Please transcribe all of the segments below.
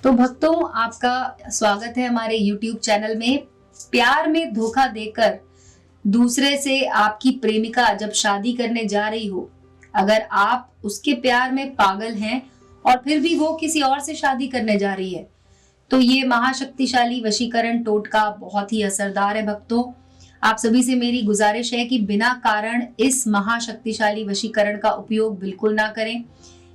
तो भक्तों, आपका स्वागत है हमारे YouTube चैनल में। प्यार में धोखा देकर दूसरे से आपकी प्रेमिका जब शादी करने जा रही हो, अगर आप उसके प्यार में पागल हैं और फिर भी वो किसी और से शादी करने जा रही है, तो ये महाशक्तिशाली वशीकरण टोटका बहुत ही असरदार है। भक्तों, आप सभी से मेरी गुजारिश है कि बिना कारण इस महाशक्तिशाली वशीकरण का उपयोग बिल्कुल ना करें।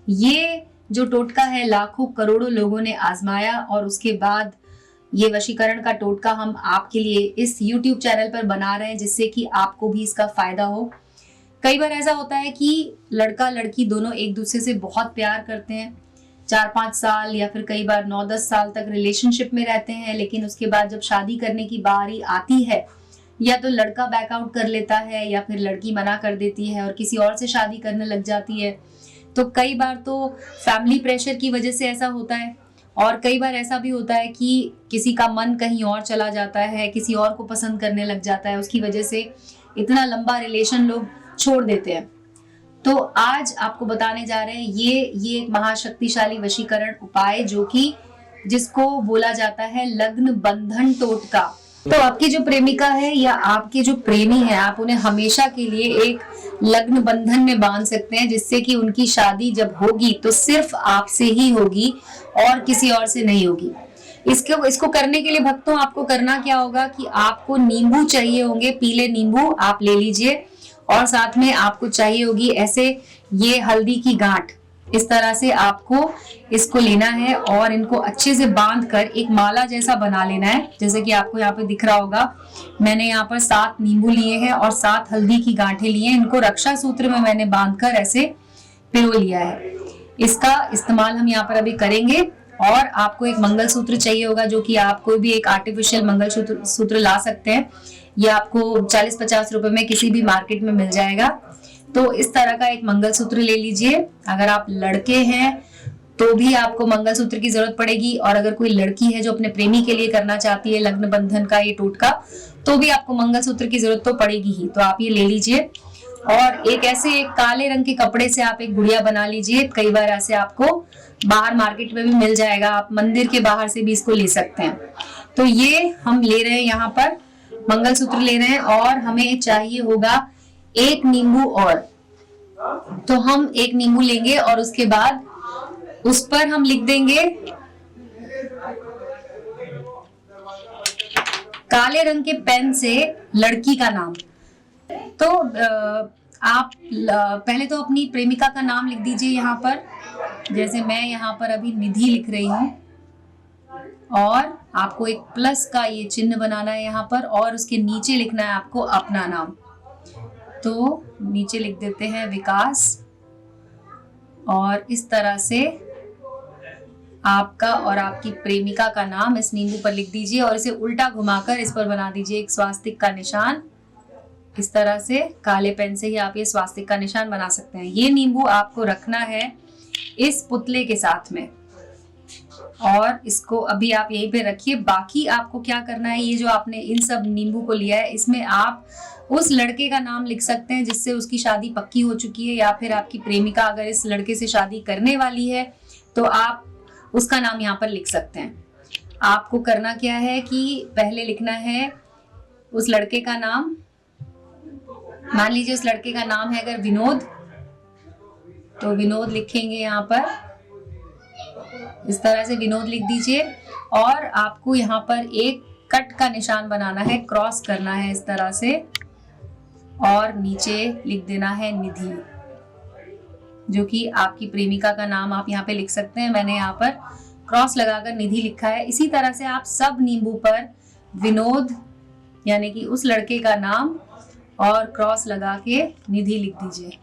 ये जो टोटका है लाखों करोड़ों लोगों ने आजमाया और उसके बाद ये वशीकरण का टोटका हम आपके लिए इस YouTube चैनल पर बना रहे हैं, जिससे कि आपको भी इसका फायदा हो। कई बार ऐसा होता है कि लड़का लड़की दोनों एक दूसरे से बहुत प्यार करते हैं, 4-5 साल या फिर कई बार 9-10 साल तक रिलेशनशिप में रहते हैं, लेकिन उसके बाद जब शादी करने की बारी आती है या तो लड़का बैकआउट कर लेता है या फिर लड़की मना कर देती है और किसी और से शादी करने लग जाती है। तो कई बार तो फैमिली प्रेशर की वजह से ऐसा होता है और कई बार ऐसा भी होता है कि किसी का मन कहीं और चला जाता है, किसी और को पसंद करने लग जाता है, उसकी वजह से इतना लंबा रिलेशन लोग छोड़ देते हैं। तो आज आपको बताने जा रहे हैं ये एक महाशक्तिशाली वशीकरण उपाय जो कि जिसको बोला जाता है लग्न बंधन टोटका। तो आपकी जो प्रेमिका है या आपके जो प्रेमी है, आप उन्हें हमेशा के लिए एक लग्न बंधन में बांध सकते हैं, जिससे कि उनकी शादी जब होगी तो सिर्फ आपसे ही होगी और किसी और से नहीं होगी। इसको करने के लिए भक्तों आपको करना क्या होगा कि आपको नींबू चाहिए होंगे, पीले नींबू आप ले लीजिए और साथ में आपको चाहिए होगी ऐसे ये हल्दी की गांठ। इस तरह से आपको इसको लेना है और इनको अच्छे से बांधकर एक माला जैसा बना लेना है। जैसे कि आपको यहाँ पे दिख रहा होगा, मैंने यहाँ पर 7 नींबू लिए हैं और 7 हल्दी की गांठें लिए हैं। इनको रक्षा सूत्र में मैंने बांधकर ऐसे पिरो लिया है। इसका इस्तेमाल हम यहाँ पर अभी करेंगे। और आपको एक मंगलसूत्र चाहिए होगा, जो कि आप कोई भी एक आर्टिफिशियल मंगलसूत्र ला सकते हैं। ये आपको 40-50 रुपए में किसी भी मार्केट में मिल जाएगा। तो इस तरह का एक मंगलसूत्र ले लीजिए। अगर आप लड़के हैं तो भी आपको मंगलसूत्र की जरूरत पड़ेगी, और अगर कोई लड़की है जो अपने प्रेमी के लिए करना चाहती है लग्न बंधन का ये टोटका, तो भी आपको मंगलसूत्र की जरूरत तो पड़ेगी ही। तो आप ये ले लीजिए और एक काले रंग के कपड़े से आप एक गुड़िया बना लीजिए। कई बार ऐसे आपको बाहर मार्केट में भी मिल जाएगा, आप मंदिर के बाहर से भी इसको ले सकते हैं। तो ये हम ले रहे हैं, यहाँ पर मंगलसूत्र ले रहे हैं और हमें चाहिए होगा एक नींबू और। तो हम एक नींबू लेंगे और उसके बाद उस पर हम लिख देंगे काले रंग के पेन से लड़की का नाम। तो आप पहले तो अपनी प्रेमिका का नाम लिख दीजिए यहाँ पर। जैसे मैं यहाँ पर अभी निधि लिख रही हूँ और आपको एक प्लस का ये चिन्ह बनाना है यहाँ पर, और उसके नीचे लिखना है आपको अपना नाम। तो नीचे लिख देते हैं विकास, और इस तरह से आपका और आपकी प्रेमिका का नाम इस नींबू पर लिख दीजिए और इसे उल्टा घुमाकर इस पर बना दीजिए एक स्वास्तिक का निशान। इस तरह से काले पेन से ही आप ये स्वास्तिक का निशान बना सकते हैं। ये नींबू आपको रखना है इस पुतले के साथ में और इसको अभी आप यहीं पे रखिए। बाकी आपको क्या करना है, ये जो आपने इन सब नींबू को लिया है, इसमें आप उस लड़के का नाम लिख सकते हैं जिससे उसकी शादी पक्की हो चुकी है, या फिर आपकी प्रेमिका अगर इस लड़के से शादी करने वाली है तो आप उसका नाम यहाँ पर लिख सकते हैं। आपको करना क्या है कि पहले लिखना है उस लड़के का नाम। मान लीजिए उस लड़के का नाम है अगर विनोद, तो विनोद लिखेंगे यहाँ पर। इस तरह से विनोद लिख दीजिए और आपको यहाँ पर एक कट का निशान बनाना है, क्रॉस करना है इस तरह से, और नीचे लिख देना है निधि, जो कि आपकी प्रेमिका का नाम आप यहाँ पे लिख सकते हैं। मैंने यहाँ पर क्रॉस लगाकर निधि लिखा है। इसी तरह से आप सब नींबू पर विनोद यानी कि उस लड़के का नाम और क्रॉस लगा के निधि लिख दीजिए।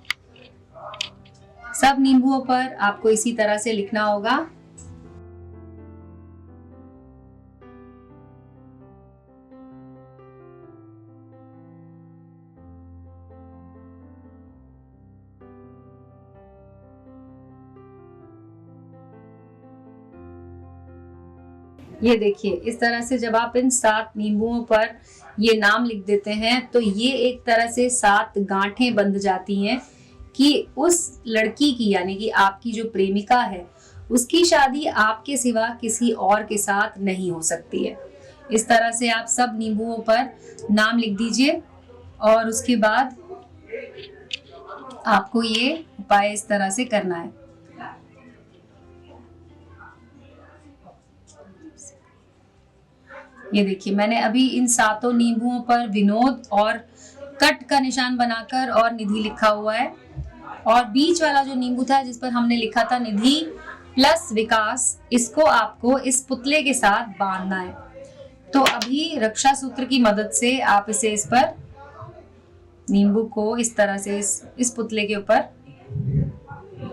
सब नींबुओं पर आपको इसी तरह से लिखना होगा। ये देखिए, इस तरह से जब आप इन 7 नींबुओं पर ये नाम लिख देते हैं तो ये एक तरह से 7 गांठें बंध जाती हैं कि उस लड़की की यानी कि आपकी जो प्रेमिका है उसकी शादी आपके सिवा किसी और के साथ नहीं हो सकती है। इस तरह से आप सब नींबुओं पर नाम लिख दीजिए और उसके बाद आपको ये उपाय इस तरह से करना है। ये देखिए, मैंने अभी इन 7 नींबुओं पर विनोद और कट का निशान बनाकर और निधि लिखा हुआ है, और बीच वाला जो नींबू था जिस पर हमने लिखा था निधि प्लस विकास, इसको आपको इस पुतले के साथ बांधना है। तो अभी रक्षा सूत्र की मदद से आप इसे इस पर नींबू को इस तरह से इस पुतले के ऊपर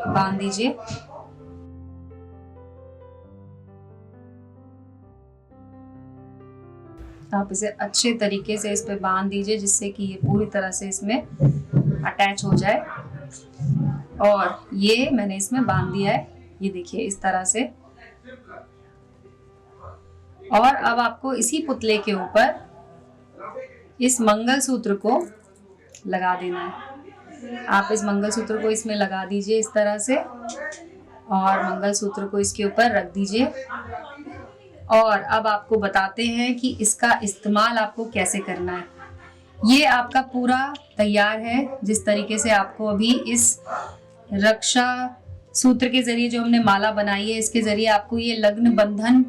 बांध दीजिए। आप इसे अच्छे तरीके से इस पे बांध दीजिए जिससे कि ये पूरी तरह से इसमें अटैच हो जाए। और ये मैंने इसमें बांध दिया है, ये देखिए इस तरह से। और अब आपको इसी पुतले के ऊपर इस मंगलसूत्र को लगा देना है। आप इस मंगलसूत्र को इसमें लगा दीजिए इस तरह से, और मंगलसूत्र को इसके ऊपर रख दीजिए। और अब आपको बताते हैं कि इसका इस्तेमाल आपको कैसे करना है। ये आपका पूरा तैयार है। जिस तरीके से आपको अभी इस रक्षा सूत्र के जरिए जो हमने माला बनाई है, इसके जरिए आपको ये लग्न बंधन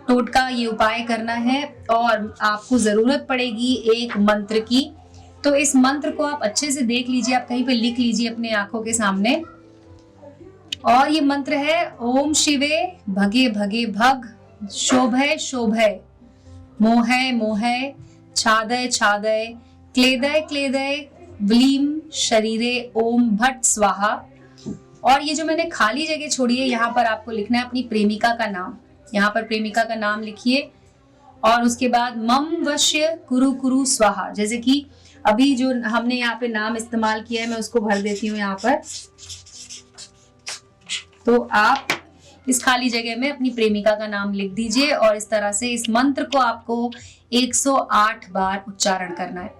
टोटका ये उपाय करना है। और आपको जरूरत पड़ेगी एक मंत्र की, तो इस मंत्र को आप अच्छे से देख लीजिए, आप कहीं पे लिख लीजिए अपने आंखों के सामने। और ये मंत्र है ओम शिवे भगे भगे भग, शोभय शोभय, मोहय मोहय, छादय छादय, क्लेदय क्लेदय, व्लीम शरीरे ओम भट्ट स्वाहा। और ये जो मैंने खाली जगह छोड़ी है, यहाँ पर आपको लिखना है अपनी प्रेमिका का नाम। यहाँ पर प्रेमिका का नाम लिखिए और उसके बाद मम वश्य कुरु कुरु स्वाहा। जैसे कि अभी जो हमने यहाँ पे नाम इस्तेमाल किया है, मैं उसको भर देती हूँ यहाँ पर। तो आप इस खाली जगह में अपनी प्रेमिका का नाम लिख दीजिए और इस तरह से इस मंत्र को आपको 108 बार उच्चारण करना है।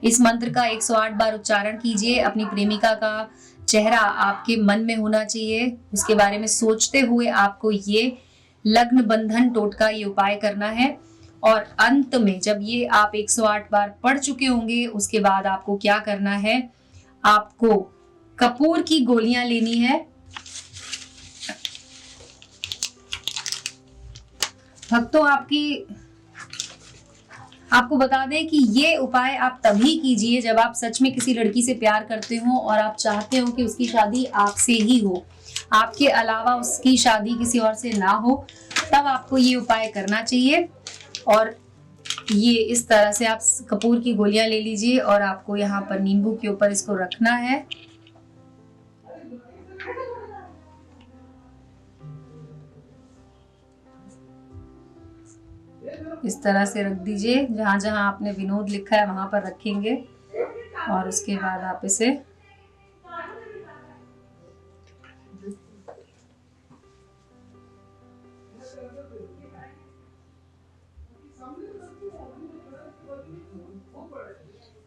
इस मंत्र का 108 बार उच्चारण कीजिए। अपनी प्रेमिका का चेहरा आपके मन में होना चाहिए, उसके बारे में सोचते हुए आपको ये लग्न बंधन टोटका ये उपाय करना है। और अंत में जब ये आप 108 बार पढ़ चुके होंगे, उसके बाद आपको क्या करना है, आपको कपूर की गोलियां लेनी है। भक्तों, आपको बता दें कि ये उपाय आप तभी कीजिए जब आप सच में किसी लड़की से प्यार करते हो और आप चाहते हो कि उसकी शादी आपसे ही हो, आपके अलावा उसकी शादी किसी और से ना हो, तब आपको ये उपाय करना चाहिए। और ये इस तरह से आप कपूर की गोलियां ले लीजिए और आपको यहाँ पर नींबू के ऊपर इसको रखना है। इस तरह से रख दीजिए, जहां जहां आपने विनोद लिखा है वहां पर रखेंगे। और उसके बाद आप इसे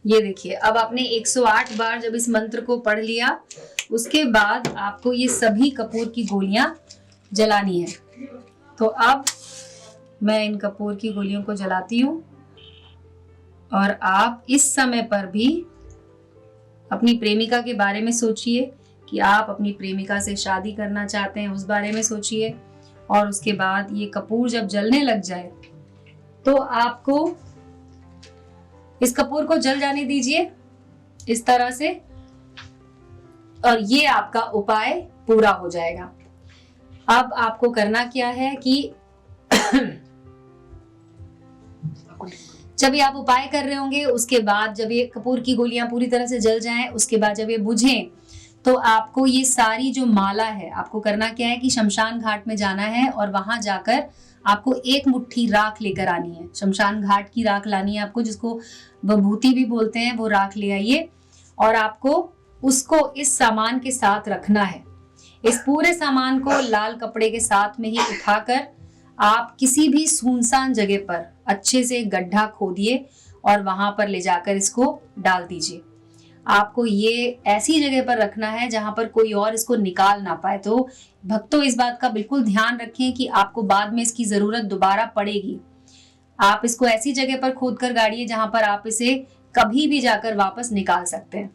ये देखिए, अब आपने 108 बार जब इस मंत्र को पढ़ लिया, उसके बाद आपको ये सभी कपूर की गोलियां जलानी है। तो अब मैं इन कपूर की गोलियों को जलाती हूँ और आप इस समय पर भी अपनी प्रेमिका के बारे में सोचिए कि आप अपनी प्रेमिका से शादी करना चाहते हैं, उस बारे में सोचिए। और उसके बाद ये कपूर जब जलने लग जाए तो आपको इस कपूर को जल जाने दीजिए इस तरह से, और ये आपका उपाय पूरा हो जाएगा। अब आपको करना क्या है कि जब ये आप उपाय कर रहे होंगे, उसके बाद जब ये कपूर की गोलियां पूरी तरह से जल जाएं, उसके बाद जब ये बुझें, तो आपको ये सारी जो माला है, आपको करना क्या है कि शमशान घाट में जाना है और वहां जाकर आपको एक मुट्ठी राख लेकर आनी है। शमशान घाट की राख लानी है आपको, जिसको विभूति भी बोलते हैं, वो राख ले आइए और आपको उसको इस सामान के साथ रखना है। इस पूरे सामान को लाल कपड़े के साथ में ही उठाकर आप किसी भी सुनसान जगह पर अच्छे से गड्ढा खोदिए और वहां पर ले जाकर इसको डाल दीजिए। आपको ये ऐसी जगह पर रखना है जहां पर कोई और इसको निकाल ना पाए। तो भक्तों इस बात का बिल्कुल ध्यान रखें कि आपको बाद में इसकी जरूरत दोबारा पड़ेगी। आप इसको ऐसी जगह पर खोद कर गाड़िए जहां पर आप इसे कभी भी जाकर वापस निकाल सकते हैं।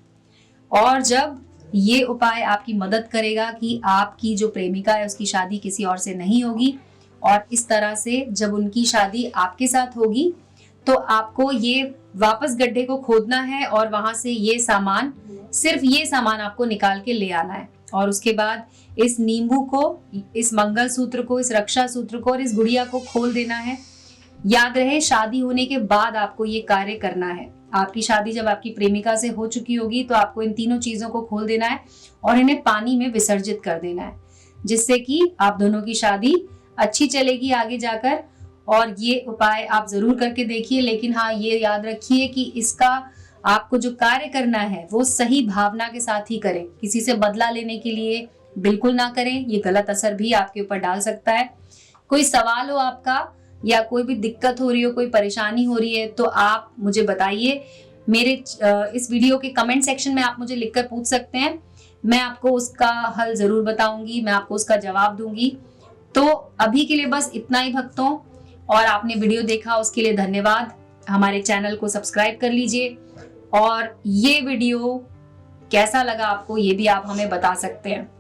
और जब ये उपाय आपकी मदद करेगा कि आपकी जो प्रेमिका है उसकी शादी किसी और से नहीं होगी, और इस तरह से जब उनकी शादी आपके साथ होगी तो आपको ये वापस गड्ढे को खोदना है और वहां से ये सामान, सिर्फ ये सामान आपको निकाल के ले आना है। और उसके बाद इस नींबू को, इस मंगलसूत्र को, इस रक्षा सूत्र को और इस गुड़िया को खोल देना है। याद रहे, शादी होने के बाद आपको ये कार्य करना है। आपकी शादी जब आपकी प्रेमिका से हो चुकी होगी तो आपको इन तीनों चीजों को खोल देना है और इन्हें पानी में विसर्जित कर देना है, जिससे कि आप दोनों की शादी अच्छी चलेगी आगे जाकर। और ये उपाय आप जरूर करके देखिए, लेकिन हाँ, ये याद रखिए कि इसका आपको जो कार्य करना है वो सही भावना के साथ ही करें। किसी से बदला लेने के लिए बिल्कुल ना करें, ये गलत असर भी आपके ऊपर डाल सकता है। कोई सवाल हो आपका या कोई भी दिक्कत हो रही हो, कोई परेशानी हो रही है, तो आप मुझे बताइए। मेरे इस वीडियो के कमेंट सेक्शन में आप मुझे लिखकर पूछ सकते हैं, मैं आपको उसका हल जरूर बताऊंगी, मैं आपको उसका जवाब दूंगी। तो अभी के लिए बस इतना ही भक्तों, और आपने वीडियो देखा उसके लिए धन्यवाद। हमारे चैनल को सब्सक्राइब कर लीजिए, और ये वीडियो कैसा लगा आपको ये भी आप हमें बता सकते हैं।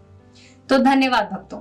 तो धन्यवाद भक्तों।